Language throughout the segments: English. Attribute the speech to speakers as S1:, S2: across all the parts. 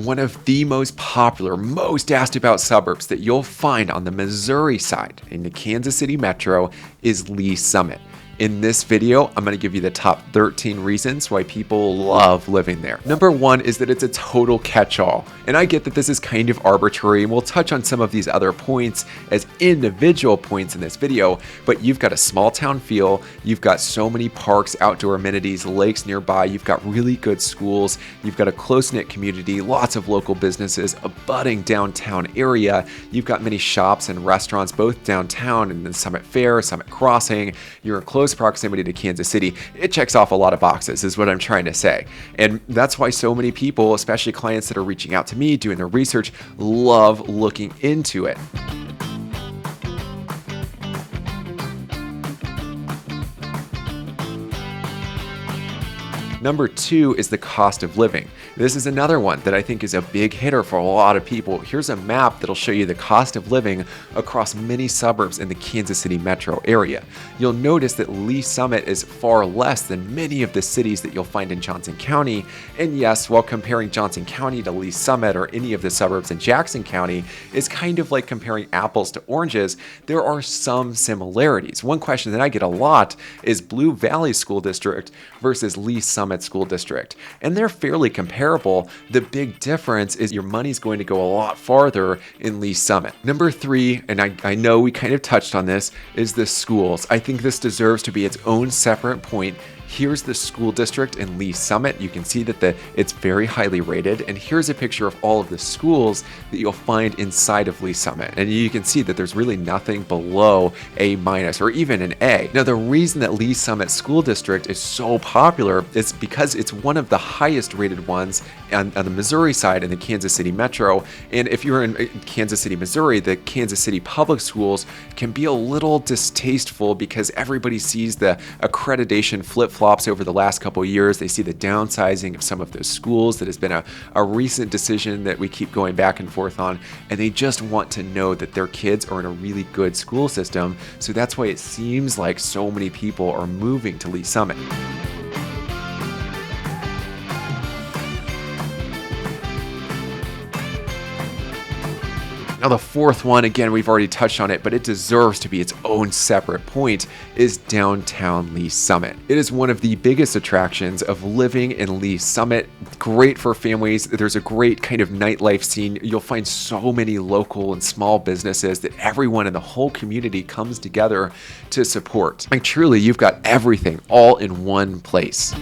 S1: One of the most popular, most asked about suburbs that you'll find on the Missouri side in the Kansas City metro is Lee Summit. In this video, I'm going to give you the top 13 reasons why people love living there. Number one is that it's a total catch-all. And I get that this is kind of arbitrary, and we'll touch on some of these other points as individual points in this video, but you've got a small town feel, you've got so many parks, outdoor amenities, lakes nearby, you've got really good schools, you've got a close-knit community, lots of local businesses, a budding downtown area, you've got many shops and restaurants both downtown and the Summit Fair, Summit Crossing, you're in close proximity to Kansas City. It checks off a lot of boxes is what I'm trying to say. And that's why so many people, especially clients that are reaching out to me, doing their research, love looking into it. Number two is the cost of living. This is another one that I think is a big hitter for a lot of people. Here's a map that'll show you the cost of living across many suburbs in the Kansas City metro area. You'll notice that Lee Summit is far less than many of the cities that you'll find in Johnson County. And yes, while comparing Johnson County to Lee Summit or any of the suburbs in Jackson County is kind of like comparing apples to oranges, there are some similarities. One question that I get a lot is Blue Valley School District versus Lee Summit School District, and they're fairly comparable. The big difference is your money's going to go a lot farther in Lee Summit. Number three, and I know we kind of touched on this, is the schools. I think this deserves to be its own separate point. Here's the school district in Lee Summit. You can see that it's very highly rated. And here's a picture of all of the schools that you'll find inside of Lee Summit. And you can see that there's really nothing below A- or even an A. Now, the reason that Lee Summit School District is so popular is because it's one of the highest rated ones on the Missouri side in the Kansas City metro. And if you're in Kansas City, Missouri, the Kansas City public schools can be a little distasteful because everybody sees the accreditation flip-flops over the last couple of years. They see the downsizing of some of those schools that has been a recent decision that we keep going back and forth on, and they just want to know that their kids are in a really good school system. So that's why it seems like so many people are moving to Lee Summit. Now the fourth one, again, we've already touched on it, but it deserves to be its own separate point, is downtown Lee Summit. It is one of the biggest attractions of living in Lee Summit. Great for families. There's a great kind of nightlife scene. You'll find so many local and small businesses that everyone in the whole community comes together to support. Like truly, you've got everything all in one place.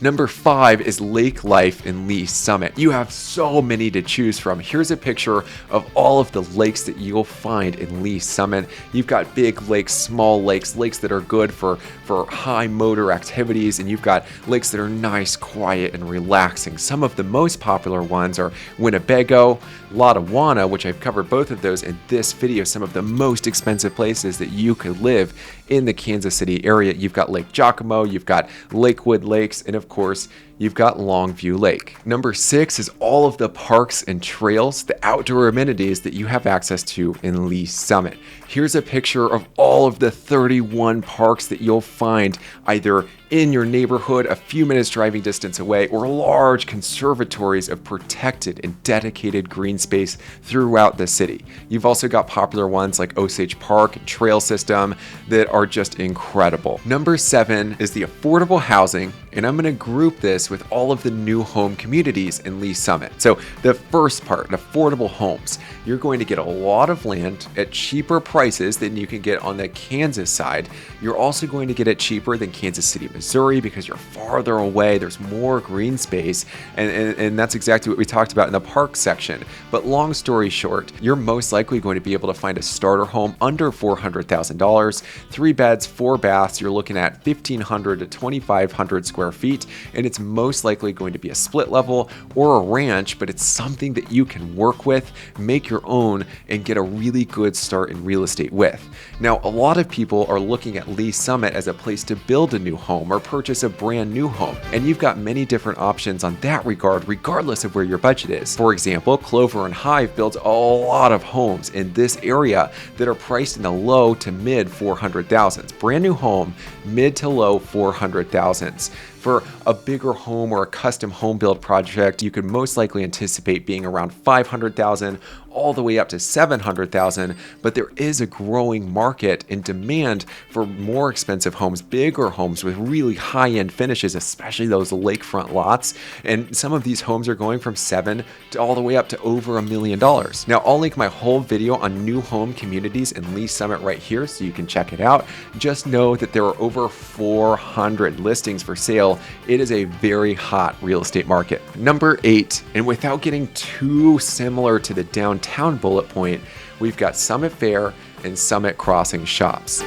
S1: Number five is lake life in Lee Summit. You have so many to choose from. Here's a picture of all of the lakes that you'll find in Lee Summit. You've got big lakes, small lakes, lakes that are good for high motor activities, and you've got lakes that are nice, quiet, and relaxing. Some of the most popular ones are Winnebago, Lotawana, which I've covered both of those in this video, some of the most expensive places that you could live in the Kansas City area. You've got Lake Giacomo, you've got Lakewood Lakes, and of course, you've got Longview Lake. Number six is all of the parks and trails, the outdoor amenities that you have access to in Lee Summit. Here's a picture of all of the 31 parks that you'll find either in your neighborhood, a few minutes driving distance away, or large conservatories of protected and dedicated green space throughout the city. You've also got popular ones like Osage Park and Trail System that are just incredible. Number seven is the affordable housing, and I'm going to group this with all of the new home communities in Lee Summit. So the first part, affordable homes. You're going to get a lot of land at cheaper prices than you can get on the Kansas side. You're also going to get it cheaper than Kansas City, Missouri, because you're farther away. There's more green space, and that's exactly what we talked about in the park section. But long story short, you're most likely going to be able to find a starter home under $400,000, 3 beds, 4 baths. You're looking at 1,500 to 2,500 square feet, and it's most likely going to be a split level or a ranch, but it's something that you can work with, make your own, and get a really good start in real estate with. Now, a lot of people are looking at Lee Summit as a place to build a new home or purchase a brand new home, and you've got many different options on that regard, regardless of where your budget is. For example, Clover and Hive builds a lot of homes in this area that are priced in the low to mid 400,000s. Brand new home, mid to low 400,000s. For a bigger home or a custom home build project, you could most likely anticipate being around $500,000 all the way up to $700,000, but there is a growing market and demand for more expensive homes, bigger homes with really high-end finishes, especially those lakefront lots. And some of these homes are going from $7 to all the way up to over $1 million. Now, I'll link my whole video on new home communities in Lee Summit right here so you can check it out. Just know that there are over 400 listings for sale. It is a very hot real estate market. Number 8, and without getting too similar to the downtown bullet point, we've got Summit Fair and Summit Crossing shops.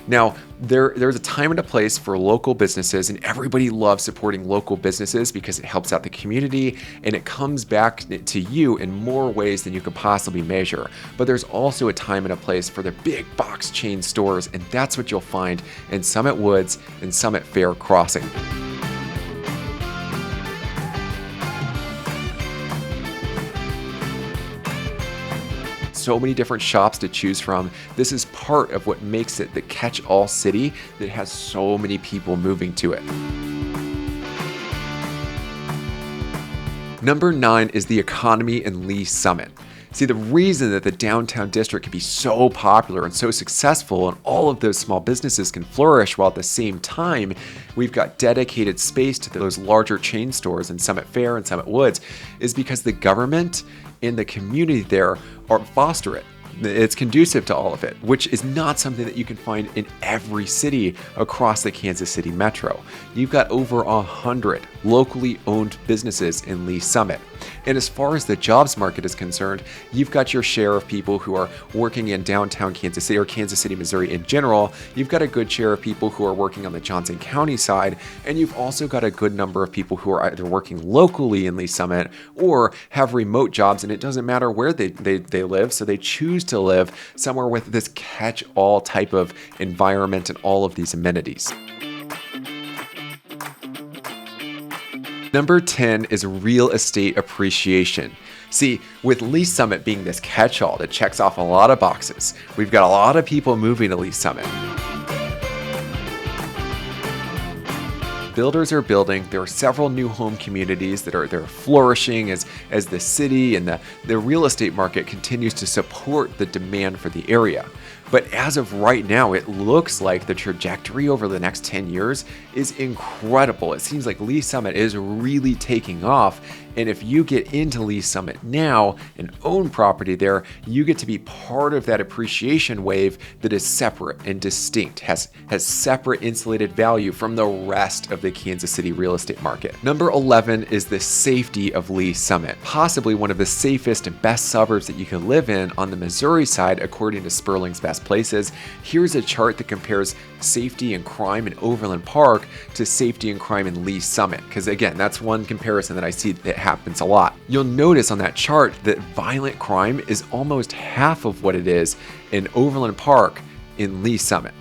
S1: Now, there's a time and a place for local businesses, and everybody loves supporting local businesses because it helps out the community and it comes back to you in more ways than you could possibly measure. But there's also a time and a place for the big box chain stores, and that's what you'll find in Summit Woods and Summit Fair Crossing. So many different shops to choose from. This is part of what makes it the catch-all city that has so many people moving to it. Number 9 is the economy in Lee Summit. See, the reason that the downtown district can be so popular and so successful and all of those small businesses can flourish while at the same time we've got dedicated space to those larger chain stores in Summit Fair and Summit Woods is because the government and the community there foster it. It's conducive to all of it, which is not something that you can find in every city across the Kansas City metro. You've got over 100 locally owned businesses in Lee Summit. And as far as the jobs market is concerned, you've got your share of people who are working in downtown Kansas City or Kansas City, Missouri in general. You've got a good share of people who are working on the Johnson County side, and you've also got a good number of people who are either working locally in Lee Summit or have remote jobs, and it doesn't matter where they live, so they choose to live somewhere with this catch-all type of environment and all of these amenities. Number 10 is real estate appreciation. See, with Lee Summit being this catch-all that checks off a lot of boxes, we've got a lot of people moving to Lee Summit. Builders are building. There are several new home communities that are flourishing as the city and the real estate market continues to support the demand for the area. But as of right now, it looks like the trajectory over the next 10 years is incredible. It seems like Lee Summit is really taking off. And if you get into Lee Summit now and own property there, you get to be part of that appreciation wave that is separate and distinct, has separate insulated value from the rest of the Kansas City real estate market. Number 11 is the safety of Lee Summit, possibly one of the safest and best suburbs that you can live in on the Missouri side, according to Sperling's Best Places. Here's a chart that compares safety and crime in Overland Park to safety and crime in Lee Summit, because again, that's one comparison that I see that happens a lot. You'll notice on that chart that violent crime is almost half of what it is in Overland Park in Lee Summit.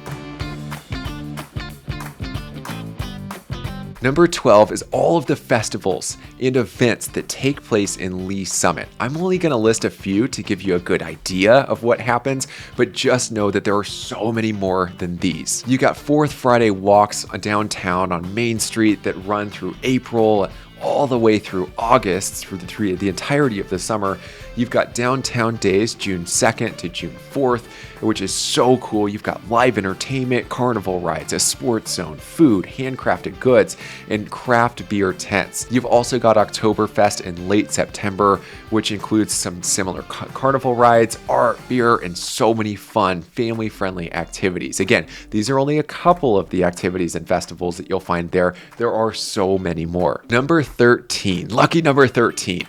S1: Number 12 is all of the festivals and events that take place in Lee Summit. I'm only going to list a few to give you a good idea of what happens, but just know that there are so many more than these. You got Fourth Friday walks downtown on Main Street that run through April all the way through August, through the entirety of the summer. You've got Downtown Days, June 2nd to June 4th, which is so cool. You've got live entertainment, carnival rides, a sports zone, food, handcrafted goods, and craft beer tents. You've also got Oktoberfest in late September, which includes some similar carnival rides, art, beer, and so many fun, family-friendly activities. Again, these are only a couple of the activities and festivals that you'll find there. There are so many more. Number 13, lucky number 13.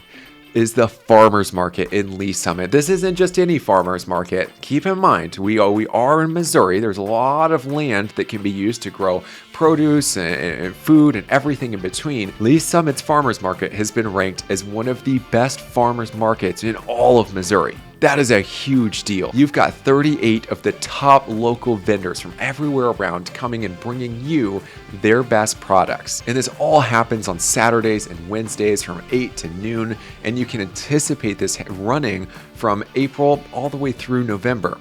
S1: Is the farmers market in Lee Summit. This isn't just any farmers market. Keep in mind, we are in Missouri. There's a lot of land that can be used to grow produce and food and everything in between. Lee Summit's farmers market has been ranked as one of the best farmers markets in all of Missouri. That is a huge deal. You've got 38 of the top local vendors from everywhere around coming and bringing you their best products. And this all happens on Saturdays and Wednesdays from 8 to noon, and you can anticipate this running from April all the way through November.